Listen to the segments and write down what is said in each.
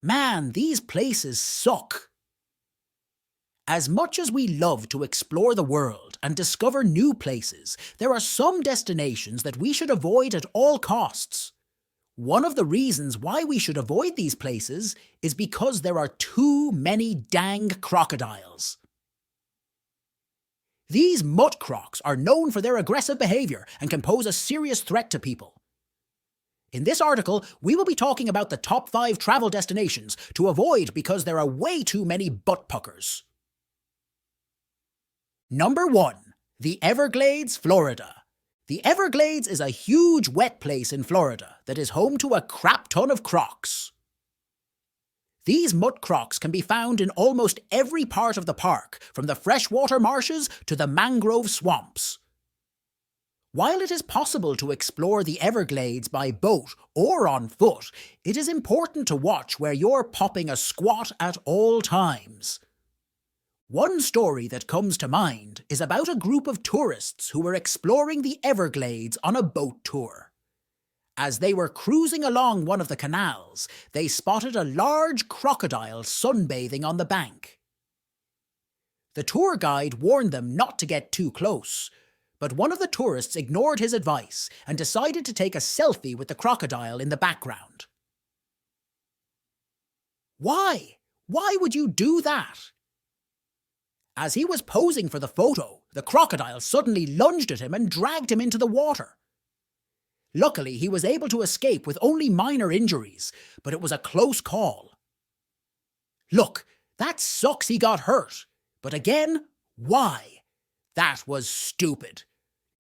Man, these places suck. As much as we love to explore the world and discover new places, there are some destinations that we should avoid at all costs. One of the reasons why we should avoid these places is because there are too many dang crocodiles. These mutt crocs are known for their aggressive behaviour and can pose a serious threat to people. In this article, we will be talking about the top 5 travel destinations to avoid because there are way too many butt puckers. Number 1. The Everglades, Florida. The Everglades is a huge wet place in Florida that is home to a crap ton of crocs. These mutt crocs can be found in almost every part of the park, from the freshwater marshes to the mangrove swamps. While it is possible to explore the Everglades by boat or on foot, it is important to watch where you're popping a squat at all times. One story that comes to mind is about a group of tourists who were exploring the Everglades on a boat tour. As they were cruising along one of the canals, they spotted a large crocodile sunbathing on the bank. The tour guide warned them not to get too close, but one of the tourists ignored his advice and decided to take a selfie with the crocodile in the background. Why? Why would you do that? As he was posing for the photo, the crocodile suddenly lunged at him and dragged him into the water. Luckily, he was able to escape with only minor injuries, but it was a close call. Look, that sucks he got hurt. But again, why? That was stupid.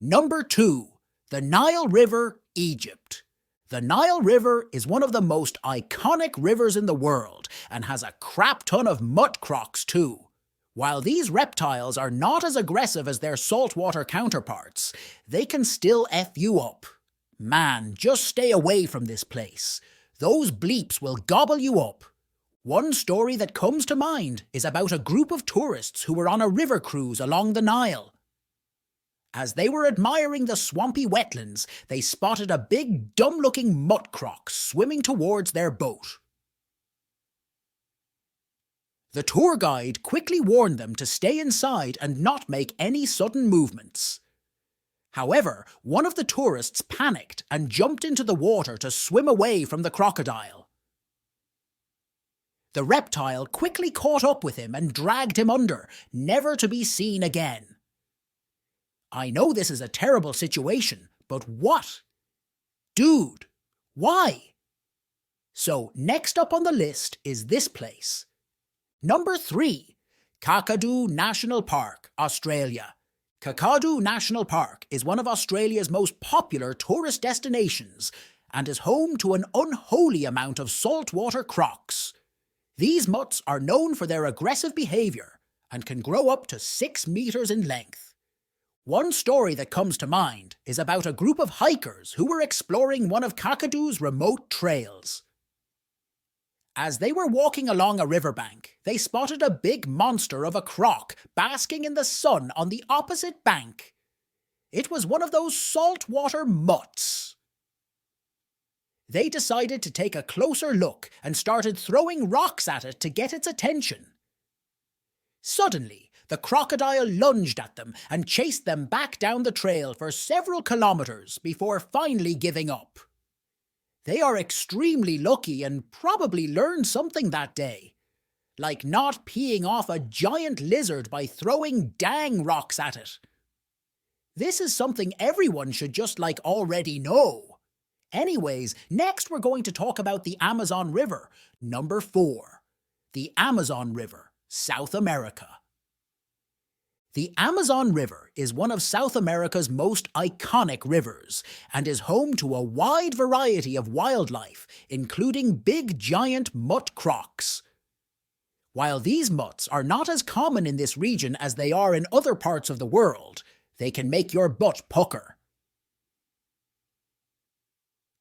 Number 2. The Nile River, Egypt. The Nile River is one of the most iconic rivers in the world and has a crap ton of mutt crocs too. While these reptiles are not as aggressive as their saltwater counterparts, they can still F you up. Man, just stay away from this place. Those bleeps will gobble you up. One story that comes to mind is about a group of tourists who were on a river cruise along the Nile. As they were admiring the swampy wetlands, they spotted a big, dumb-looking mutt croc swimming towards their boat. The tour guide quickly warned them to stay inside and not make any sudden movements. However, one of the tourists panicked and jumped into the water to swim away from the crocodile. The reptile quickly caught up with him and dragged him under, never to be seen again. I know this is a terrible situation, but what? Dude, why? So next up on the list is this place. Number 3. Kakadu National Park, Australia. Kakadu National Park is one of Australia's most popular tourist destinations and is home to an unholy amount of saltwater crocs. These mutts are known for their aggressive behaviour and can grow up to 6 metres in length. One story that comes to mind is about a group of hikers who were exploring one of Kakadu's remote trails. As they were walking along a riverbank, they spotted a big monster of a croc basking in the sun on the opposite bank. It was one of those saltwater mutts. They decided to take a closer look and started throwing rocks at it to get its attention. Suddenly, the crocodile lunged at them and chased them back down the trail for several kilometres before finally giving up. They are extremely lucky and probably learned something that day, like not peeing off a giant lizard by throwing dang rocks at it. This is something everyone should just already know. Anyways, next we're going to talk about the Amazon River, number 4. The Amazon River, South America. The Amazon River is one of South America's most iconic rivers and is home to a wide variety of wildlife, including big giant mutt crocs. While these mutts are not as common in this region as they are in other parts of the world, they can make your butt pucker.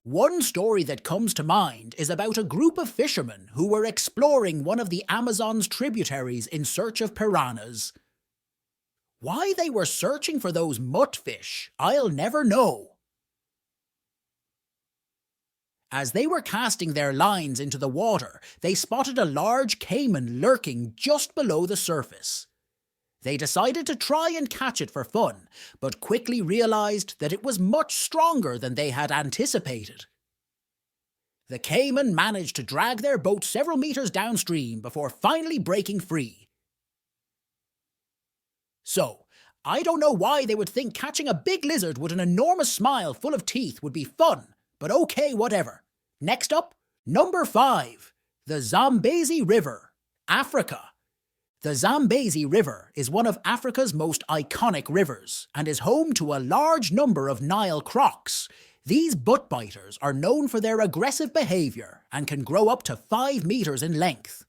One story that comes to mind is about a group of fishermen who were exploring one of the Amazon's tributaries in search of piranhas. Why they were searching for those muttfish, I'll never know. As they were casting their lines into the water, they spotted a large caiman lurking just below the surface. They decided to try and catch it for fun, but quickly realized that it was much stronger than they had anticipated. The caiman managed to drag their boat several meters downstream before finally breaking free. So, I don't know why they would think catching a big lizard with an enormous smile full of teeth would be fun, but okay, whatever. Next up, number 5, the Zambezi River, Africa. The Zambezi River is one of Africa's most iconic rivers and is home to a large number of Nile crocs. These butt biters are known for their aggressive behaviour and can grow up to 5 meters in length.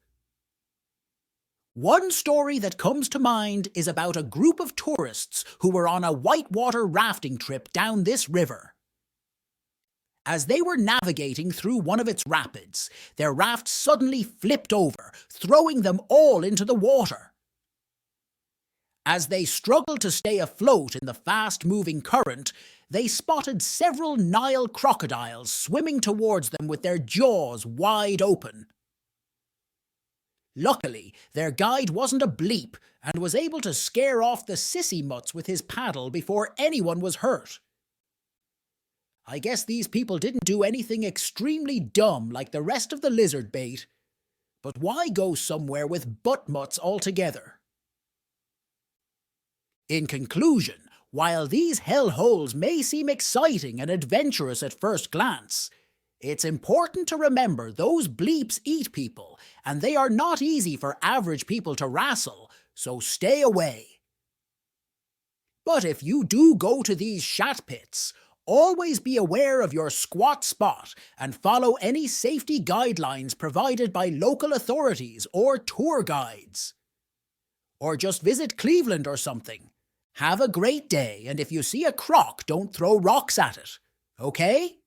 One story that comes to mind is about a group of tourists who were on a whitewater rafting trip down this river. As they were navigating through one of its rapids, their raft suddenly flipped over, throwing them all into the water. As they struggled to stay afloat in the fast-moving current, they spotted several Nile crocodiles swimming towards them with their jaws wide open. Luckily, their guide wasn't a bleep and was able to scare off the sissy mutts with his paddle before anyone was hurt. I guess these people didn't do anything extremely dumb like the rest of the lizard bait, but why go somewhere with butt mutts altogether? In conclusion, while these hellholes may seem exciting and adventurous at first glance, it's important to remember those bleeps eat people, and they are not easy for average people to wrestle, so stay away. But if you do go to these shat pits, always be aware of your squat spot and follow any safety guidelines provided by local authorities or tour guides. Or just visit Cleveland or something. Have a great day, and if you see a croc, don't throw rocks at it, okay?